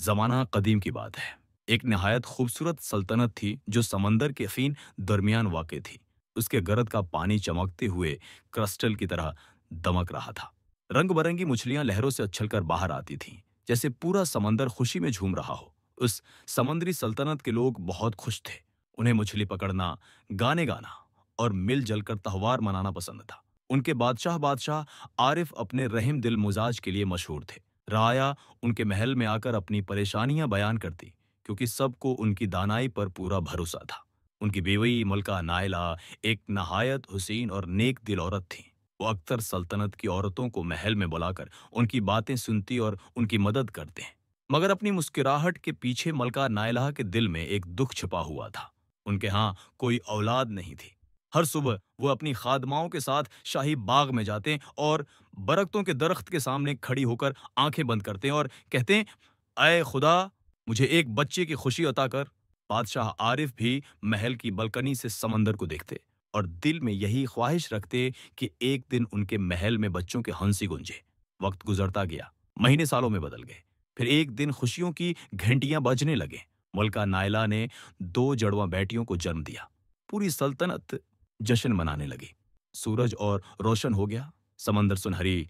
जमाना कदीम की बात है। एक नहायत खूबसूरत सल्तनत थी जो समंदर के फीन दरमियान वाक़ थी। उसके गर्द का पानी चमकते हुए क्रिस्टल की तरह दमक रहा था। रंग-बरंगी मछलियाँ लहरों से उछलकर बाहर आती थीं, जैसे पूरा समंदर खुशी में झूम रहा हो। उस समुद्री सल्तनत के लोग बहुत खुश थे। उन्हें मछली पकड़ना, गाने गाना और मिल-जल कर त्योहार मनाना पसंद था। उनके बादशाह आरिफ अपने रहम दिल मिजाज के लिए मशहूर थे। राया उनके महल में आकर अपनी परेशानियां बयान करती, क्योंकि सबको उनकी दानाई पर पूरा भरोसा था। उनकी बीवी मलका नायला एक नहायत हुसीन और नेक दिल औरत थी। वो अक्सर सल्तनत की औरतों को महल में बुलाकर उनकी बातें सुनती और उनकी मदद करते हैं। मगर अपनी मुस्कुराहट के पीछे मलका नायला के दिल में एक दुख छिपा हुआ था। उनके यहाँ कोई औलाद नहीं थी। हर सुबह वो अपनी खादमाओं के साथ शाही बाग में जाते और बरगदों के दरख्त के सामने खड़ी होकर आंखें बंद करते हैं और कहते हैं, अय खुदा, मुझे एक बच्चे की खुशी अता कर। बादशाह आरिफ भी महल की बलकनी से समंदर को देखते और दिल में यही ख्वाहिश रखते कि एक दिन उनके महल में बच्चों के हंसी गूंजे। वक्त गुजरता गया, महीने सालों में बदल गए। फिर एक दिन खुशियों की घंटियां बजने लगे। मलका नायला ने दो जड़वा बेटियों को जन्म दिया। पूरी सल्तनत जश्न मनाने लगी। सूरज और रोशन हो गया, समंदर सुनहरी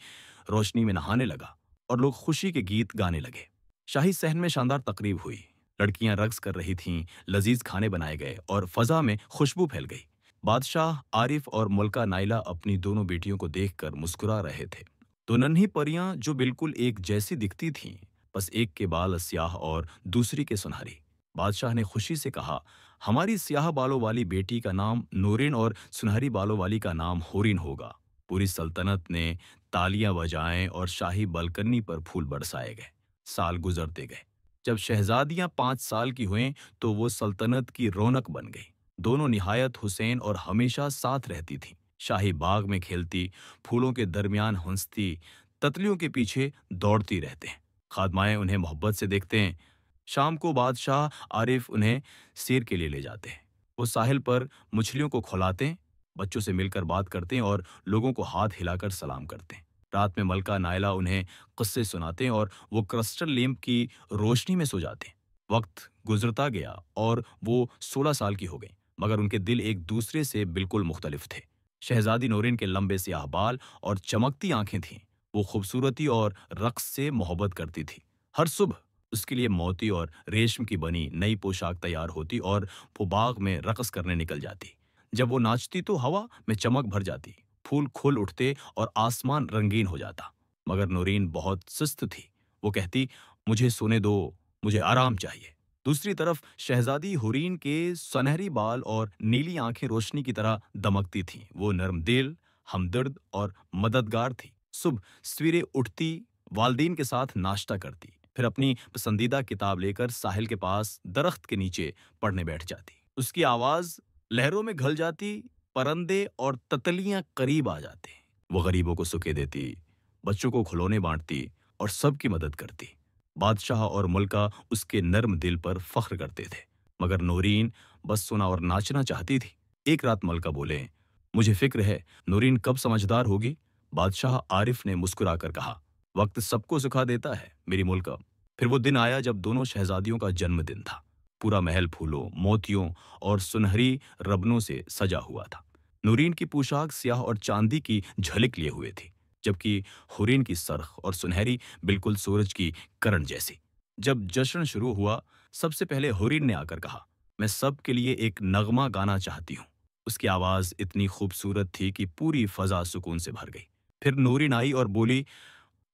रोशनी में नहाने लगा और लोग खुशी के गीत गाने लगे। शाही सहन में शानदार तकरीब हुई। लड़कियां रक्स कर रही थीं, लजीज खाने बनाए गए और फजा में खुशबू फैल गई। बादशाह आरिफ और मुल्का नाइला अपनी दोनों बेटियों को देखकर मुस्कुरा रहे थे। दो नन्ही परियां जो बिल्कुल एक जैसी दिखती थीं, बस एक के बाल स्याह और दूसरी के सुनहरी। बादशाह ने खुशी से कहा, हमारी स्याह बालों वाली बेटी का नाम नूरिन और सुनहरी बालों वाली का नाम होरिन होगा। पूरी सल्तनत ने तालियां बजाएं और शाही बालकनी पर फूल बरसाए गए। साल गुजरते गए। जब शहजादियां 5 साल की हुईं तो वो सल्तनत की रौनक बन गई। दोनों निहायत हुसैन और हमेशा साथ रहती थीं। शाही बाग में खेलती, फूलों के दरमियान हंसती, तितलियों के पीछे दौड़ती रहते हैं। खादमाएं उन्हें मोहब्बत से देखते हैं। शाम को बादशाह आरिफ उन्हें सैर के लिए ले जाते हैं। वो साहिल पर मछलियों को खिलाते हैं, बच्चों से मिलकर बात करते हैं और लोगों को हाथ हिलाकर सलाम करते हैं। रात में मलका नायला उन्हें किस्से सुनाते हैं और वो क्रिस्टल लैंप की रोशनी में सो जाते हैं। वक्त गुजरता गया और वो 16 साल की हो गई, मगर उनके दिल एक दूसरे से बिल्कुल मुख्तलिफ थे। शहजादी नूरिन के लंबे स्याह बाल और चमकती आंखें थीं। वो खूबसूरती और रक्स से मोहब्बत करती थी। हर सुबह उसके लिए मोती और रेशम की बनी नई पोशाक तैयार होती और वो बाग में रक़स करने निकल जाती। जब वो नाचती तो हवा में चमक भर जाती, फूल खुल उठते और आसमान रंगीन हो जाता। मगर नूरीन बहुत सुस्त थी। वो कहती, मुझे सोने दो, मुझे आराम चाहिए। दूसरी तरफ शहजादी हुरीन के सुनहरी बाल और नीली आंखें रोशनी की तरह दमकती थीं। वो नरम दिल, हमदर्द और मददगार थी। सुबह सवेरे उठती, वालदीन के साथ नाश्ता करती, फिर अपनी पसंदीदा किताब लेकर साहिल के पास दरख्त के नीचे पढ़ने बैठ जाती। उसकी आवाज लहरों में घल जाती, परिंदे और तितलियां करीब आ जाते। वो गरीबों को सुके देती, बच्चों को खिलौने बांटती और सबकी मदद करती। बादशाह और मुल्का उसके नर्म दिल पर फख्र करते थे। मगर नूरीन बस सुना और नाचना चाहती थी। एक रात मलका बोले, मुझे फिक्र है नूरीन कब समझदार होगी। बादशाह आरिफ ने मुस्कुराकर कहा, वक्त सबको सिखा देता है मेरी मुल्का। फिर वो दिन आया जब दोनों शहजादियों का जन्मदिन था। पूरा महल फूलों, मोतियों और सुनहरी रबनों से सजा हुआ था। नूरीन की पोशाक स्याह और चांदी की झलक लिए हुए थी, जबकि हुरीन की सरख और सुनहरी बिल्कुल सूरज की किरण जैसी। जब जश्न शुरू हुआ, सबसे पहले हुरीन ने आकर कहा, मैं सबके लिए एक नगमा गाना चाहती हूँ। उसकी आवाज इतनी खूबसूरत थी कि पूरी फजा सुकून से भर गई। फिर नूरीन आई और बोली,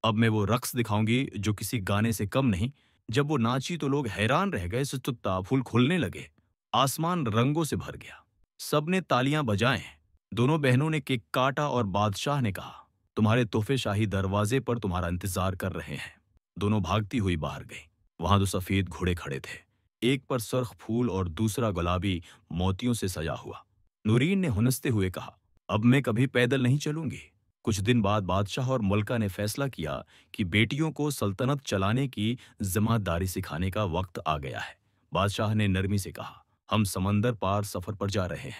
अब मैं वो रक्स दिखाऊंगी जो किसी गाने से कम नहीं। जब वो नाची तो लोग हैरान रह गए, सुतुत्ता फूल खुलने लगे, आसमान रंगों से भर गया। सबने तालियां बजाएं। दोनों बहनों ने केक काटा और बादशाह ने कहा, तुम्हारे तोहफे शाही दरवाजे पर तुम्हारा इंतजार कर रहे हैं। दोनों भागती हुई बाहर गई। वहां दो सफेद घोड़े खड़े थे, एक पर सुर्ख फूल और दूसरा गुलाबी मोतियों से सजा हुआ। नूरीन ने हुनसते हुए कहा, अब मैं कभी पैदल नहीं चलूंगी। कुछ दिन बाद बादशाह और मलका ने फैसला किया कि बेटियों को सल्तनत चलाने की जिम्मेदारी सिखाने का वक्त आ गया है। बादशाह ने नरमी से कहा, हम समंदर पार सफर पर जा रहे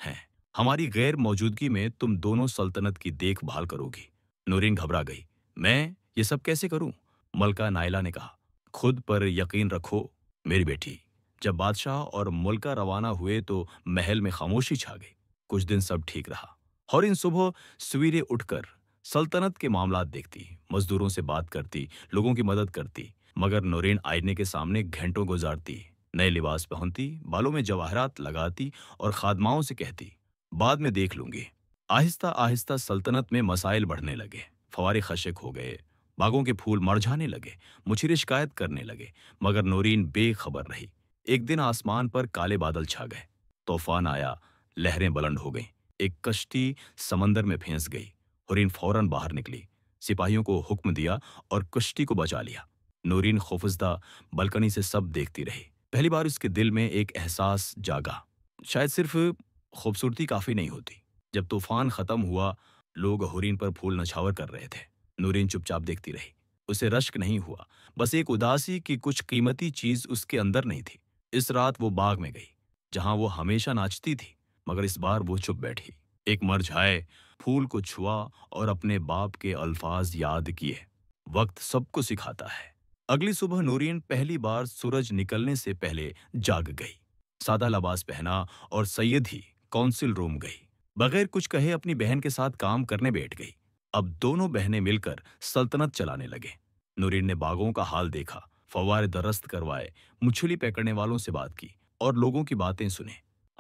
हैं। हमारी गैर मौजूदगी में तुम दोनों सल्तनत की देखभाल करोगी। नूरीन घबरा गई। मैं ये सब कैसे करूं? मलका नाइला ने कहा, खुद पर यकीन रखो मेरी बेटी। जब बादशाह और मुल्का रवाना हुए तो महल में खामोशी छा गई। कुछ दिन सब ठीक रहा। हॉरिन सुबह सवेरे उठकर सल्तनत के मामलात देखती, मजदूरों से बात करती, लोगों की मदद करती। मगर नूरीन आईने के सामने घंटों गुजारती, नए लिबास पहनती, बालों में जवाहरात लगाती और खादमाओं से कहती, बाद में देख लूंगी। आहिस्ता आहिस्ता सल्तनत में मसाइल बढ़ने लगे। फवारे खशक हो गए, बागों के फूल मरझाने लगे, मुशीरे शिकायत करने लगे। मगर नूरीन बेखबर रही। एक दिन आसमान पर काले बादल छा गए, तूफान आया, लहरें बुलंद हो गईं। एक कश्ती समंदर में फंस गई। हुरीन फौरन बाहर निकली, सिपाहियों को हुक्म दिया और कश्ती को बचा लिया। नूरीन खौफजदा बलकनी से सब देखती रही। पहली बार उसके दिल में एक एहसास जागा, शायद सिर्फ खूबसूरती काफी नहीं होती। जब तूफान खत्म हुआ, लोग हुरीन पर फूल नछावर कर रहे थे। नूरीन चुपचाप देखती रही। उसे रश्क नहीं हुआ, बस एक उदासी कि कुछ कीमती चीज उसके अंदर नहीं थी। इस रात वो बाग में गई, जहां वो हमेशा नाचती थी, मगर इस बार वो चुप बैठी। एक मरझाए फूल को छुआ और अपने बाप के अल्फाज याद किए, वक्त सबको सिखाता है। अगली सुबह नूरीन पहली बार सूरज निकलने से पहले जाग गई। सादा लिबास पहना और सैयद ही काउंसिल रूम गई। बगैर कुछ कहे अपनी बहन के साथ काम करने बैठ गई। अब दोनों बहनें मिलकर सल्तनत चलाने लगे। नूरीन ने बागों का हाल देखा, फव्वारे दरस्त करवाए, मछली पकड़ने वालों से बात की और लोगों की बातें सुने।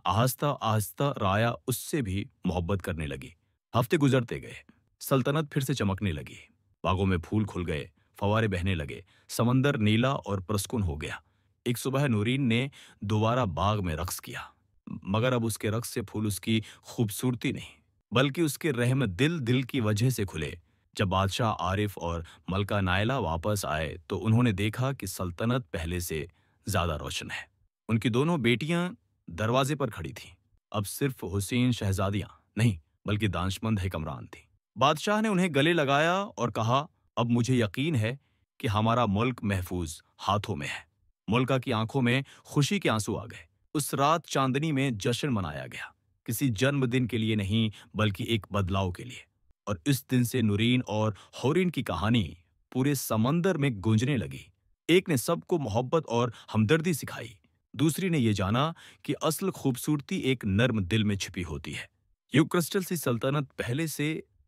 आहिस्ता आहिस्ता राया उससे भी मोहब्बत करने लगी। हफ्ते गुजरते गए, सल्तनत फिर से चमकने लगी। बागों में फूल खुल गए, फव्वारे बहने लगे, समंदर नीला और पुरस्कुन हो गया। एक सुबह नूरीन ने दोबारा बाग में रक्स किया, मगर अब उसके रक्स से फूल उसकी खूबसूरती नहीं, बल्कि उसके रहम दिल दिल की वजह से खुले। जब बादशाह आरिफ और मलका नायला वापस आए तो उन्होंने देखा कि सल्तनत पहले से ज्यादा रोशन है। उनकी दोनों बेटियां दरवाजे पर खड़ी थीं। अब सिर्फ हुसैन शहजादियां नहीं, बल्कि दानिशमंद हुक्मरान थीं। बादशाह ने उन्हें गले लगाया और कहा, अब मुझे यकीन है कि हमारा मुल्क महफूज हाथों में है। मुल्का की आंखों में खुशी के आंसू आ गए। उस रात चांदनी में जश्न मनाया गया, किसी जन्मदिन के लिए नहीं, बल्कि एक बदलाव के लिए। और इस दिन से नूरीन और हौरीन की कहानी पूरे समंदर में गूंजने लगी। एक ने सबको मोहब्बत और हमदर्दी सिखाई, दूसरी ने यह जाना कि असल खूबसूरती एक नर्म दिल में छिपी होती है। यूक्रिस्टल सी सल्तनत पहले से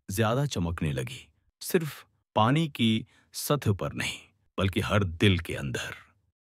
ज्यादा चमकने लगी, सिर्फ पानी की सतह पर नहीं, बल्कि हर दिल के अंदर।